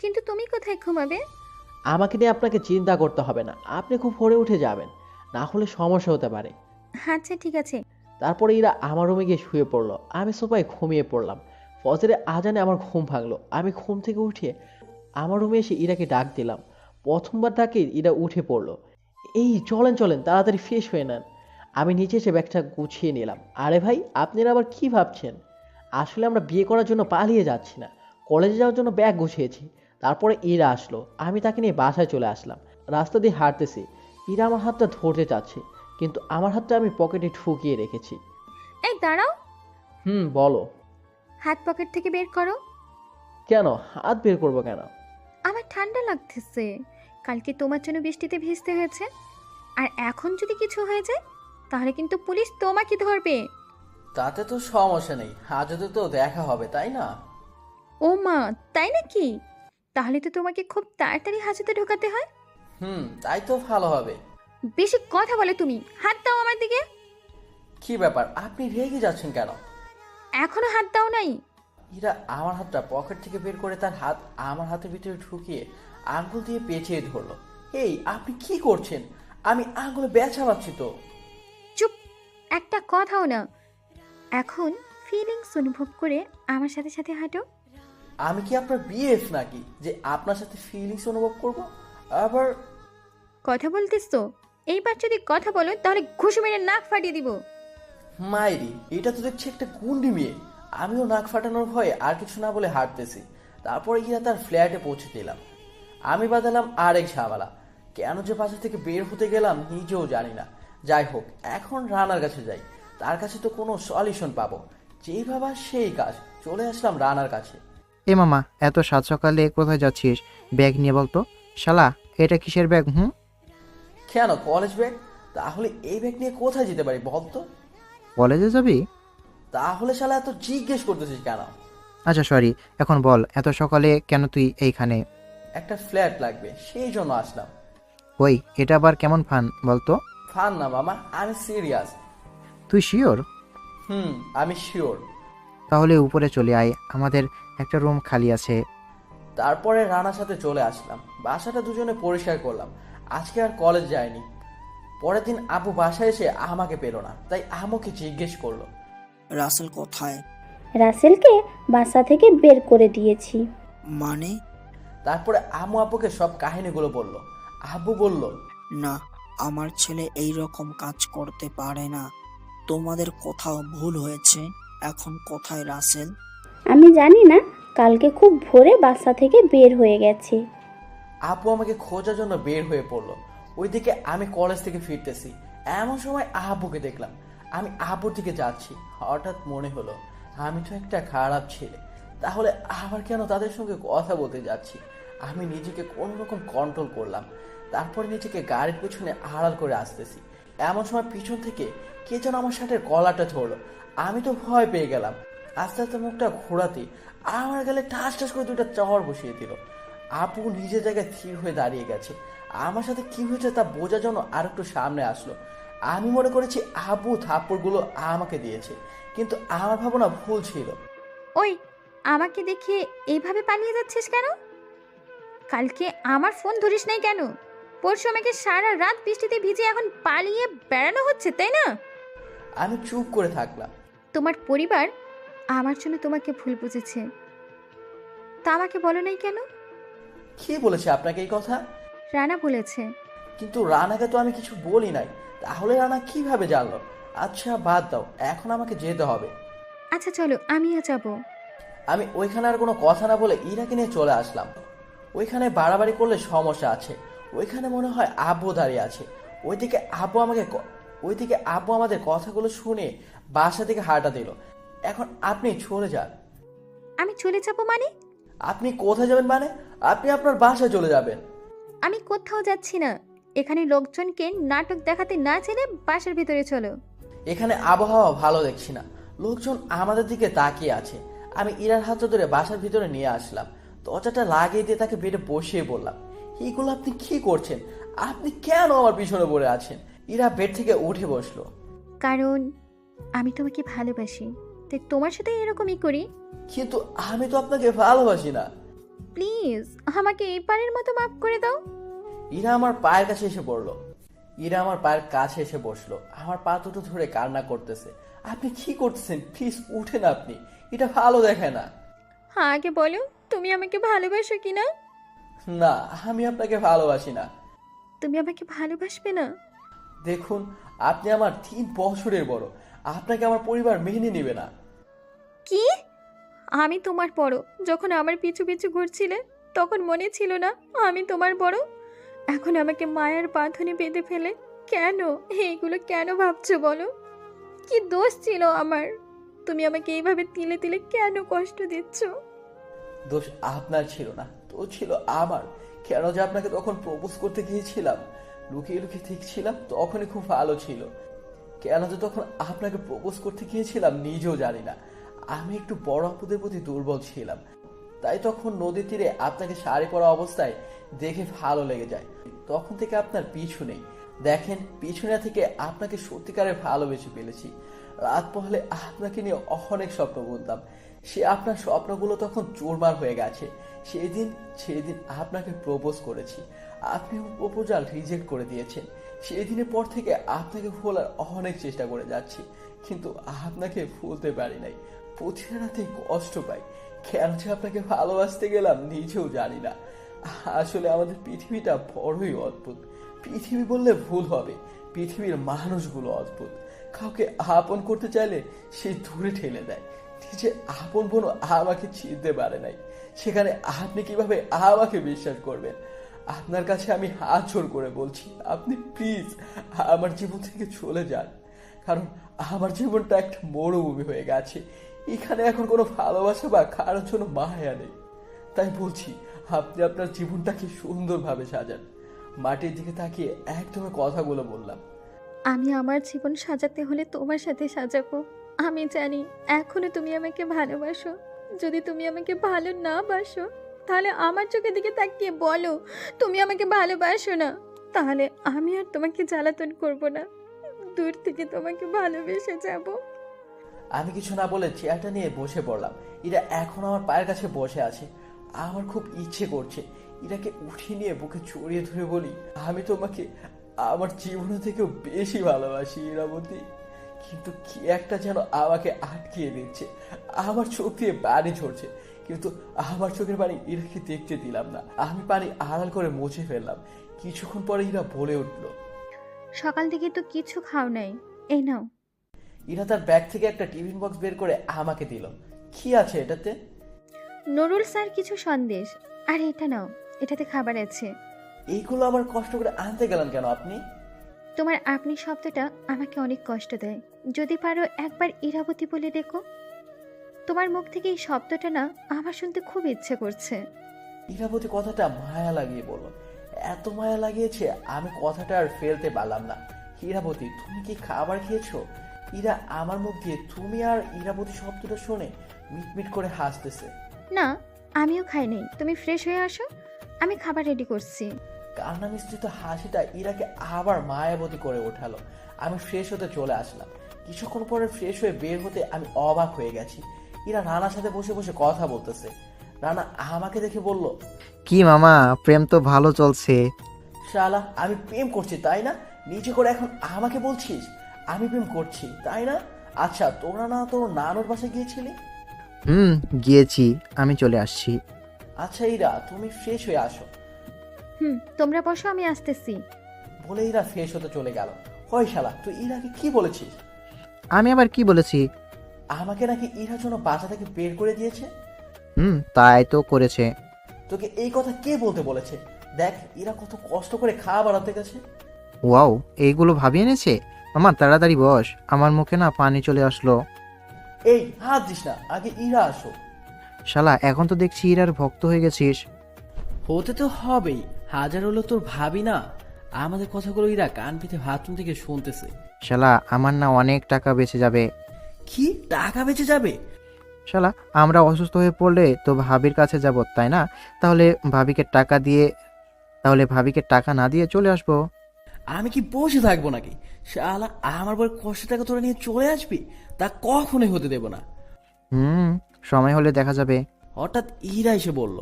কিন্তু তুমি কোথায় ঘুমাবে? আমাকে নিয়ে আপনাকে চিন্তা করতে হবে না, আপনি খুব ভোরে উঠে যাবেন, না হলে সমস্যা হতে পারে। আচ্ছা ঠিক আছে। তারপরে ইরা আমার রুমে গিয়ে শুয়ে পড়লো, আমি সোফায় ঘুমিয়ে পড়লাম। ফজরে আজানে আমার ঘুম ভাঙলো, আমি ঘুম থেকে উঠে আমার রুমে এসে ইরাকে ডাক দিলাম। প্রথমবার ডাকে ইরা উঠে পড়লো। এই চলেন চলেন, তাড়াতাড়ি ফ্রেশ হয়ে নেন। আমি নিচে এসে ব্যাগটা গুছিয়ে নিলাম। আরে ভাই, আপনারা আবার কি ভাবছেন? আসলে আমরা বিয়ে করার জন্য পালিয়ে যাচ্ছি না, কলেজে যাওয়ার জন্য ব্যাগ গুছিয়েছি। তারপরে ইরা আসলো, আমি তাকে নিয়ে বাসায় চলে আসলাম। রাস্তা দিয়ে হাঁটতেছি, ইরা আমার হাতটা ধরতে চাচ্ছে, কিন্তু আমার হাতটা আমি পকেটে ঢুকিয়ে রেখেছি। এই দাঁড়াও। বলো। হাত পকেট থেকে বের করো। কেন হাত বের করবো কেন? আমার ঠান্ডা লাগতেছে। কালকে তোমার জন্য বৃষ্টিতে ভিজতে হয়েছে। আর এখন যদি কিছু হয়ে যায় তাহলে কিন্তু পুলিশ তোমাকে ধরবে। তাতে তো সমস্যা নেই, আজও তো দেখা হবে, তাই না? ও মা, তাই নাকি? তাহলে তো তোমাকে খুব তাড়াতাড়ি হাজতে ঢোকাতে হয়। তাই তো ভালো হবে। বেশি কথা বলে তুমি। হাত দাও আমার দিকে। কি ব্যাপার, আপনি রেগে যাচ্ছেন কেন? এখনো হাত দাও নাই? ইরা আমার হাতটা পকেট থেকে বের করে তার হাত আমার হাতের ভিতরে ঢুকিয়ে আঙ্গুল দিয়ে পেঁচিয়ে ধরলো। এই আপনি কি করছেন? আমি আঙ্গুলে ব্যথা পাচ্ছি তো। চুপ, একটা কথাও না। এখন ফিলিংস অনুভব করে আমার সাথে সাথে হাঁটো। আমি কি আপনার বিএফ নাকি যে আপনার সাথে ফিলিংস অনুভব করব? আবার কথা বলতিস তো? এইবার যদি কথা বলো তাহলে ঘুষি মেরে নাক ফাটিয়ে দিব। মাইরি, এটা তো দেখছি একটা গুন্ডি মেয়ে। আমিও নাক ফাটানোর ভয়ে আর কিছু না বলে হাঁটতেছি। তারপরে গিয়ে তার ফ্ল্যাটে পৌঁছে দিলাম। আমি বাঁধালাম আরেক ঝামেলা। কেন যে বাসা থেকে বের হতে গেলাম নিজেও জানি না। যাই হোক, এখন রানার কাছে যাই, তার কাছে তো কোনো সলিউশন পাবো। যেই ভাবা সেই কাজ, চলে আসলাম রানার কাছে। এ মামা, এত সাত সকালে কোথায় যাচ্ছিস? ব্যাগ নিয়ে বলতো। শালা, এটা কিসের ব্যাগ? কেন কলেজ ব্যাগ? তাহলে এই ব্যাগ নিয়ে কোথায় যেতে পারি বলতো? কলেজে যাবি? তাহলে শালা এত জিজ্ঞেস করতেছিস কেন? আচ্ছা সরি, এখন বল এত সকালে কেন তুই এইখানে? একটা ফ্ল্যাট লাগবে, সেই জন্য আসলাম। ওই, এটা আবার কেমন ফান বলতো? ফান না মামা, আমি সিরিয়াস। তুই শিওর? আমি শিওর। তাহলে উপরে চলে আয়, আমাদের একটা রুম খালি আছে। তারপরে রানার সাথে চলে আসলাম, বাসাটা দুজনে পরিষ্কার করলাম। আজকে আর কলেজ যায়নি। পরের দিন আবু বাসায় এসে আমাকে পেল না, তাই আম্মুকে জিজ্ঞেস করলো। রাসেল কোথায়? রাসেলকে বাসা থেকে বের করে দিয়েছি। মানে? তারপরে আম্মু আব্বুকে সব কাহিনীগুলো বলল। আব্বু বলল, না, আমার ছেলে এই রকম কাজ করতে পারে না। তোমাদের কোথাও ভুল হয়েছে। এখন কোথায় রাসেল? আমি জানি না, কালকে খুব ভোরে বাসা থেকে বের হয়ে গেছে। আব্বু আমাকে খোঁজার জন্য বের হয়ে পড়লো। ওইদিকে আমি কলেজ থেকে ফিরতেছি, এমন সময় আব্বুকে দেখলাম। আমি আব্বুর দিকে যাচ্ছি, হঠাৎ মনে হলো আমি তো একটা খারাপ ছেলে, তাহলে আবার কেন তাদের সঙ্গে কথা বলতে যাচ্ছি। আমি নিজেকে কোনো রকম কন্ট্রোল করলাম। তারপরে নিজেকে গাড়ির পেছনে আড়াল করে আসতেছি। এমন সময় পিছন থেকে কে যেন আমার শার্টের কলারটা ধরলো। আমি তো ভয় পেয়ে গেলাম। আস্তে আস্তে মুখটা ঘোরাতে আমার গেলে ঠাস ঠাস করে দুইটা চড় বসিয়ে দিল। আপু নিজের জায়গায় স্থির হয়ে দাঁড়িয়ে গেছে। আমার সাথে কি হয়েছে তা বোঝার জন্য আর একটু সামনে আসলো। আমি মনে করেছি আবু থাপ্পড়গুলো আমাকে দিয়েছে, কিন্তু আমার ভাবনা ভুল ছিল। ওই, আমাকে দেখে এইভাবে পালিয়ে যাচ্ছিস কেন? কালকে আমার ফোন ধরিস নাই কেন? পরশু আমাকে সারা রাত বৃষ্টিতে ভিজে এখন পালিয়ে বেড়ানো হচ্ছে, তাই না? আমি চুপ করে থাকলাম। তোমার পরিবার আমার জন্য তোমাকে ভুল বুঝেছে, তা আমাকে বলো নাই কেন? কি বলেছে আপনাকে এই কথা? রানা বলেছে। কিন্তু রানাকে তো আমি কিছু বলি নাই, তাহলে রানা কিভাবে জানলো? আচ্ছা বাদ দাও, এখন আমাকে যেতে হবে। আচ্ছা চলো, আমিও যাব। আমি ওইখানে আর কোনো কথা না বলে ইরাকে নিয়ে চলে আসলাম। ওইখানে বাড়াবাড়ি করলে সমস্যা আছে। ওইখানে মনে হয় আব্বু দাঁড়িয়ে আছে। ওইদিকে আব্বু আমাদের কথাগুলো শুনে বাসা থেকে হাঁটা দিল। এখন আপনি চলে যান। আমি চলে যাব মানে? আপনি কোথায় যাবেন মানে? আপনি আপনার বাসায় চলে যাবেন। আমি কোথাও যাচ্ছি না। এখানে লোকজনকে নাটক দেখাতে না চাইলে বাসার ভিতরে চলো। এখানে আবহাওয়া ভালো দেখছি না, লোকজন আমাদের দিকে তাকিয়ে আছে। আমি ইরার হাত ধরে বাসার ভিতরে নিয়ে আসলাম। দরজাটা লাগিয়ে দিয়ে তাকে বেডে বসিয়ে বললাম, এইগুলো আপনি কি করছেন? আপনি কেন আমার পিছনে পড়ে আছেন? ইরা বেড থেকে উঠে বসলো। কারণ আমি তোমাকে ভালোবাসি, তাই তোমার সাথে এরকমই করি। কিন্তু আমি তো আপনাকে ভালোবাসি না। প্লিজ আমাকে এবারের মতো মাফ করে দাও। ইরা আমার পায়ের কাছে এসে পড়লো। ইরা আমার পায়ের কাছে এসে বসলো, আমার পা দুটো ধরে কান্না করতেছে। আপনি কি করতেছেন? প্লিজ উঠেন আপনি, এটা ভালো দেখায় না। হ্যাঁ, আগে বলো তুমি আমাকে ভালোবাসো কি না? না, আমি আপনাকে ভালোবাসি না। তুমি আমাকে ভালোবাসবে না? দেখুন, আপনি আমার 3 বছরের বড়, আপনাকে আমার পরিবার মেনে নেবে না। কি? আমি তোমার বড়? যখন আমার পিছু পিছু ঘুরছিলে তখন মনে ছিল না আমি তোমার বড়? এখন আমাকে মায়ের বাঁধনে বেঁধে ফেলে কেন? এইগুলো কেন ভাবছো বলো? কি দোষ ছিল আমার? তুমি আমাকে এইভাবে তিলে তিলে কেন কষ্ট দিচ্ছ? দোষ আপনার ছিল না, দোষ ছিল আমার। কেন যে আপনাকে তখন প্রপোজ করতে গিয়েছিলাম, লুকিয়ে লুকিয়ে দেখছিলাম, তখনই খুব ভালো ছিল। কেন যে তখন আপনাকে প্রপোজ করতে গিয়েছিলাম নিজেও জানি না। আমি একটু বড় আপুদের প্রতি দুর্বল ছিলাম, তাই তখন নদীর তীরে আপনাকে শাড়ি পরা অবস্থায় দেখে ভালো লেগে যায়। তখন থেকে আপনার পিছু নেই। দেখেন, পিছনে থেকে আপনাকে সত্যিকারে ভালোবেসে ফেলেছি। রাত পহলে আপনাকে নিয়ে অনেক স্বপ্ন বুনতাম, সে আপনার স্বপ্নগুলো তখন চুরমার হয়ে গেছে। সেদিন আপনাকে প্রপোজ করেছি, আপনি প্রপোজাল রিজেক্ট করে দিয়েছেন। সেই দিনের পর থেকে আপনাকে ভোলার অনেক চেষ্টা করে যাচ্ছি, কিন্তু আপনাকে ভুলতে পারি নাই। প্রতিটা রাতে কষ্ট পাই। কেন যে আপনাকে ভালোবাসতে গেলাম নিজেও জানি না। আসলে আমাদের পৃথিবীটা বড়ই অদ্ভুত। পৃথিবী বললে ভুল হবে, পৃথিবীর মানুষগুলো অদ্ভুত। কাউকে আপন করতে চাইলে সে দূরে ঠেলে দেয়। নিজে আপন বোনও আমাকে চিনতে পারে নাই, সেখানে আপনি কিভাবে আমাকে বিশ্বাস করবেন? আপনার কাছে আমি হাত জোড় করে বলছি, আপনি প্লিজ আমার জীবন থেকে চলে যান। কারণ আমার জীবনটা একটা মরুভূমি হয়ে গেছে। এখানে এখন কোনো ভালোবাসা বা কারোর জন্য মায়া নেই। তাই বলছি, আপনি আপনার জীবনটাকে সুন্দরভাবে সাজান। মাটির দিকে তাকিয়ে একদমই কথাগুলো বললাম। আমি আমার জীবন সাজাতে হলে তোমার সাথে সাজাবো। আমি জানি এখনো তুমি আমাকে ভালোবাসো। যদি তুমি আমাকে ভালো না বাসো তাহলে আমার চোখের দিকে তাকিয়ে বলো তুমি আমাকে ভালোবাসো না। তাহলে আমি আর তোমাকে জ্বালাতন করব না, দূর থেকে তোমাকে ভালোবেসে যাব। আমি কিছু না বলে চেয়ারটা নিয়ে বসে পড়লাম। ইরা এখন আমার পায়ের কাছে বসে আছে। আমার খুব ইচ্ছে করছে ইরাকে উঠিয়ে নিয়ে বুকে জড়িয়ে ধরে বলি, আমি তোমাকে আমার জীবনের থেকেও বেশি ভালোবাসি ইরাবতী। কিন্তু কি একটা যেন আমাকে আটকিয়ে দিচ্ছে। আমার চোখ দিয়ে পানি ঝরছে, কিন্তু আমার চোখের পানি ইরাকে দেখতে দিলাম না। আমি পানি আড়াল করে মুছে ফেললাম। কিছুক্ষণ পরে ইরা বলে উঠলো, সকাল থেকে তো কিছু খাও নাই, এই নাও। ইরা তার ব্যাগ থেকে একটা টিফিন বক্স বের করে আমাকে দিল। কি আছে এটাতে? নুডলস আর কিছু সন্দেশ। আর এটা নাও, এটাতে খাবার আছে। এইগুলো আবার কষ্ট করে আনতে গেলেন কেন আপনি? তোমার আপনি শব্দটা আমাকে অনেক কষ্ট দেয়। যদি পারো একবার ইরাবতী বলে দেখো। তোমার মুখ থেকে এই শব্দটা না আমার শুনতে খুব ইচ্ছে করছে। ইরাবতী কথাটা মায়া লাগিয়ে বলল। এত মায়া লাগিয়েছে আমি কথাটা আর ফেলতে পারলাম না। ইরাবতী, তুমি কি খাবার খেয়েছো? ইরা আমার মুখ দিয়ে তুমি আর ইরাবতী শব্দটা শুনে মিটমিট করে হাসতেছে। না, আমিও খাই নাই। তুমি ফ্রেশ হয়ে আসো, আমি খাবার রেডি করছি। কান্না মিশ্রিত হাসিটা ইরাকে আবার মায়াবতী করে ওঠালো। আমি ফ্রেশ হতে চলে আসলাম। কিছুক্ষণ পরে ফ্রেশ হয়ে বের হতে আমি অবাক হয়ে গেছি। ইরা রানার সাথে বসে বসে কথা বলতেছে। রানা আমাকে দেখে বলল, কি মামা, প্রেম তো ভালো চলছে। শালা, আমি প্রেম করছি তাই না? নিজে করে এখন আমাকে বলছিস আমি প্রেম করছি তাই না? আচ্ছা, তোরা না তোর নানুর বাসায় গিয়েছিলি? গিয়েছি, আমি চলে আসছি। আচ্ছা ইরা, তুমি ফ্রেশ হয়ে আসো। তোমরা বসো, আমি আসতেছি। বলে ইরা ফ্রেশ হতে চলে গেল। হয় শালা, তুই ইরাকে কি বলেছিস? আমি আবার কি বলেছি? আমাকে নাকি ইরার জন্য বাসা থেকে বের করে দিয়েছে। তাই তো করেছে। তোকে এই কথা কে বলতে বলেছে? দেখ ইরা কত কষ্ট করে খাওয়া বানাতে গেছে। ওয়াও, এইগুলো ভাবিয়ে এনেছে। মামা তাড়াতাড়ি বস, আমার মুখে না পানি চলে আসলো। এই হাত দিস না, আগে ইরা আসো। শালা, এখন তো দেখছি ইরার ভক্ত হয়ে গেছিস। হতে তো হবেই, হাজার হলো তোর ভাবি না। আমাদের কথাগুলো ইরা কান পিতে বাথরুম থেকে শুনতেছে। শালা, আমার না অনেক টাকা বেঁচে যাবে। কি টাকা বেঁচে যাবে? শালা, আমরা অসুস্থ হয়ে পড়লে তো ভাবির কাছে যাব, তাই না? তাহলে ভাবিকে টাকা না দিয়ে চলে আসবো। আমি কি বসে থাকবো নাকি? শালা, আমার বড় কষ্ট টাকা তোরা নিয়ে চলে আসবি, তা কখনোই হতে দেব না। সময় হলে দেখা যাবে। হঠাৎ ইরা এসে বলল,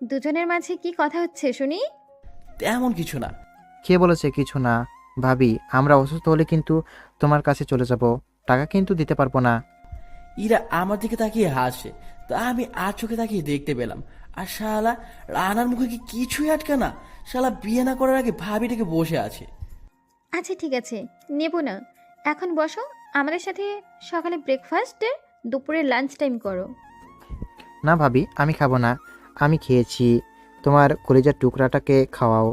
দুজনের মাঝে কি কথা হচ্ছে শুনি? তেমন কিছু না। কে বলেছে কিছু না? ভাবি, আমরা অসুস্থ হলে কিন্তু তোমার কাছে চলে যাব, টাকা কিন্তু দিতে পারবো না। ইরা আমার দিকে তাকিয়ে হাসে, তা আমি আর চোখে তাকিয়ে দেখতে পেলাম। আর শালা রানার মুখে কি কিছুই আটকে না। শালা বিয়ে না করার আগে ভাবিটাকে বসে আছে। আচ্ছা ঠিক আছে, নেব না। এখন বসো, আমাদের সাথে সকালে ব্রেকফাস্টে, দুপুরে লাঞ্চ টাইম করো। না ভাবি, আমি খাবো না। আমি খেয়েছি। তোমার কলিজার টুকরাটাকে খাওয়াও।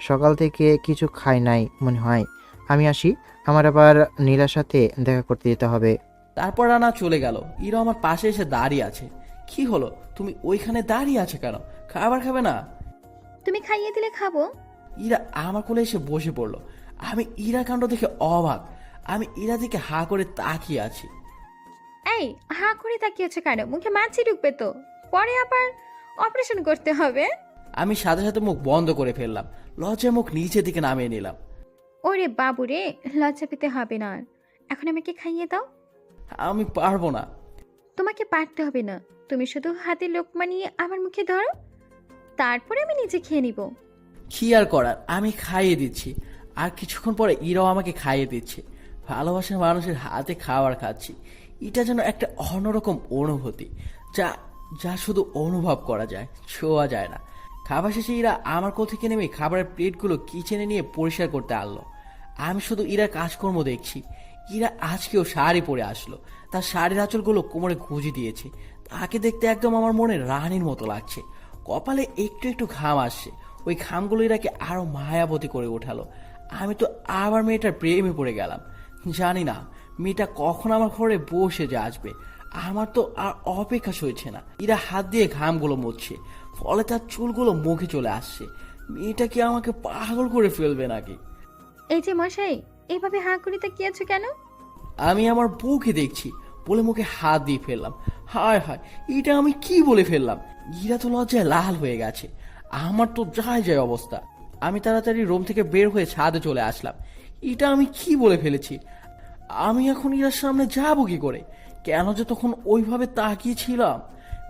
সকাল থেকে কিছু খাই নাই মনে হয়। আমি আসি, আমার আবার নীলার সাথে দেখা করতে যেতে হবে। তারপর রানা চলে গেল। ইরা আমার পাশে এসে দাঁড়িয়ে আছে। কি হলো, তুমি ওইখানে দাঁড়িয়ে আছে কেন? খাবার খাবে না? তুমি খাইয়ে দিলে খাবো। ইরা আমার কোলে এসে বসে পড়লো। আমি ইরা কাণ্ড দেখে অবাক। আমি ইরা দিকে হা করে তাকিয়ে আছি। এই, হাঁ করে তাকিয়েছো কেন? মুখে মাছি ঢুকবে তো, পরে আবার অপারেশন করতে হবে। আমি সাথে সাথে মুখ বন্ধ করে ফেললাম। লজ্জায় মুখ নিচের দিকে নামিয়ে নিলাম। ওরে বাবু রে, লজ্জা পেতে হবে না আর। এখন আমাকে খাইয়ে দাও। আমি পারবো না। তোমাকে পারতে হবে না, তুমি শুধু হাতে লোকমা নিয়ে আমার মুখে ধরো, তারপরে আমি নিজে খেয়ে নিব। কি আর করার, আমি খাইয়ে দিচ্ছি। আর কিছুক্ষণ পরে ইরাও আমাকে খাইয়ে দিচ্ছে। ভালোবাসার মানুষের হাতে খাবার খাচ্ছি। এটা যেন একটা অন্যরকম অনুভূতি, যা যা শুধু অনুভব করা যায়, ছোঁয়া যায় না। খাবার শেষে ইরা আমার কোল থেকে নেমে খাবারের প্লেটগুলো কিচেনে নিয়ে পরিষ্কার করতে আনলো। আমি শুধু ইরার কাজকর্ম দেখছি। ইরা আজকেও শাড়ি পরে আসলো। তার শাড়ির আঁচলগুলো কোমরে গুঁজে দিয়েছে। তাকে দেখতে একদম আমার মনে রানীর মতো লাগছে। কপালে একটু একটু ঘাম আসছে। ওই ঘামগুলো ইরাকে আরো মায়াবতী করে ওঠালো। আমি তো আবার মেয়েটার প্রেমে পড়ে গেলাম। জানি না মেয়েটা কখন আমার ঘরে বসে যে আসবে। আমার তো আর অপেক্ষা সইছে না। ইরা হাত দিয়ে ঘামগুলো মুছছে, ফলে তার চুলগুলো মুখে চলে আসছে। মেয়েটা কি আমাকে পাগল করে ফেলবে নাকি? এই যে মশাই, এইভাবে হাঁ করে তাকিয়েছো কেন? আমি আমার বউকে দেখছি বলে মুখে হাত দিয়ে ফেললাম। হায় হায়, এটা আমি কি বলে ফেললাম? ইরা তো লজ্জায় লাল হয়ে গেছে। আমার তো যায় যায় অবস্থা। আমি তাড়াতাড়ি রুম থেকে বের হয়ে ছাদে চলে আসলাম। এটা আমি কি বলে ফেলেছি? আমি এখন ইরার সামনে যাবো কি করে? কেন যে তখন ওইভাবে তাকিয়েছিলাম?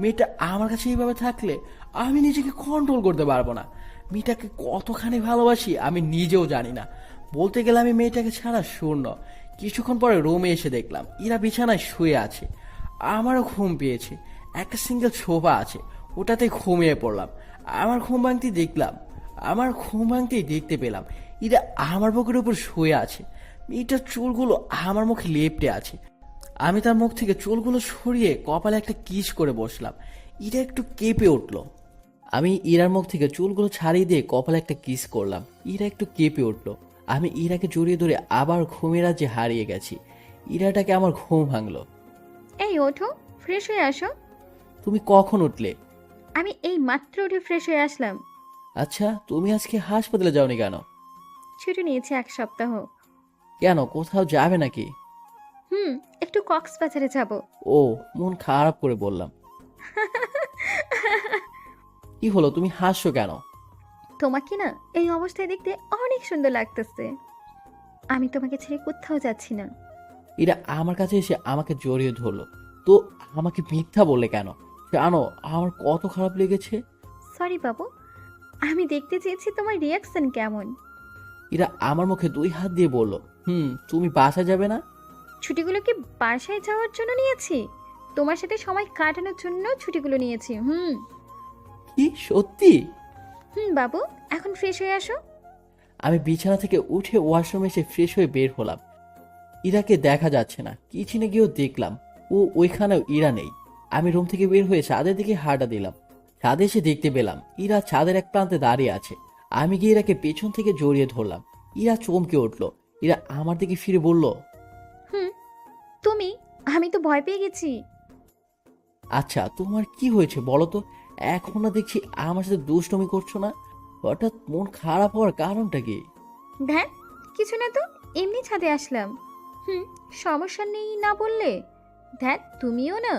মেয়েটা আমার কাছে এইভাবে থাকলে আমি নিজেকে কন্ট্রোল করতে পারবো না। মেয়েটাকে কতখানি ভালোবাসি আমি নিজেও জানি না। বলতে গেলে আমি মেয়েটাকে ছাড়া শূন্য। কিছুক্ষণ পরে রুমে এসে দেখলাম ইরা বিছানায় শুয়ে আছে। আমারও ঘুম পেয়েছে। একটা সিঙ্গেল সোফা আছে, ওটাতে ঘুমিয়ে পড়লাম। আমার ঘুম ভাঙতেই দেখতে পেলাম ইরা আমার বুকের উপর শুয়ে আছে। মেয়েটার চুলগুলো আমার মুখে লেপ্টে আছে। আমি তার মুখ থেকে চুলগুলো সরিয়ে কপালে একটা কিস করে বসলাম। ইরা একটু কেঁপে উঠলো। আমি ইরার মুখ থেকে চুলগুলো ছাড়িয়ে দিয়ে কপালে একটা কিস করলাম। ইরা একটু কেঁপে উঠলো। আমি ইরাকে জড়িয়ে ধরে আবার ঘুমের রাজ্যে হারিয়ে গেছি। ইরাটাকে আমার ঘুম ভাঙলো। এই ওঠো, ফ্রেশ হয়ে আসো। তুমি কখন উঠলে? আমি এই মাত্র উঠে ফ্রেশ হয়ে আসলাম। আচ্ছা, তুমি আজকে হাসপাতালে যাওনি কেন? ছুটি নিয়েছি 1 সপ্তাহ। কেন, কোথাও যাবে নাকি? একটু কক্সবাজারে যাব। ও, মন খারাপ করে বললাম। কি হলো, তুমি হাসছো কেন? তোমাকে না এই অবস্থায় দেখতে অনেক সুন্দর লাগতেছে। আমি তোমাকে ছেড়ে কোথাও যাচ্ছি না। এরা আমার কাছে এসে আমাকে জড়িয়ে ধরলো। তো আমাকে মিথ্যা বললে কেন? জানো আমার কত খারাপ লেগেছে। সরি বাবু, আমি দেখতে চেয়েছি তোমার রিয়াকশন কেমন। এরা আমার মুখে 2 হাত দিয়ে বলল, তুমি বাসা যাবে না? ছুটিগুলো কি বাসায় যাওয়ার জন্য নিয়েছি? তোমার সাথে সময় কাটানোর জন্য ছুটিগুলো নিয়েছি। কি সত্যি? বাবু, এখন ফ্রেশ হয়ে আসো। আমি বিছানা থেকে উঠে ওয়াশরুমে এসে ফ্রেশ হয়ে বের হলাম। ইরাকে দেখা যাচ্ছে না। কিচেনে গিয়েও দেখলাম ও ওইখানেও ইরা নেই। আমি রুম থেকে বের হয়ে ছাদের দিকে হাঁটা দিলাম। ছাদে এসে দেখতে পেলাম ইরা ছাদের এক প্রান্তে দাঁড়িয়ে আছে। আমি গিয়ে ইরাকে পেছন থেকে জড়িয়ে ধরলাম। ইরা চমকে উঠল। ইরা আমার দিকে ফিরে বলল, তুমি? আমি তো ভয় পেয়ে গেছি। আচ্ছা তোমার কি হয়েছে বলো তো? এখন না দেখছি আমার সাথে দুষ্টুমি করছো না। হঠাৎ মন খারাপ হওয়ার কারণটা কি? ধ্যান, কিছু না তো, এমনি ছাদে আসলাম। সমস্যা নেই না বললে। ধ্যান, তুমিও না।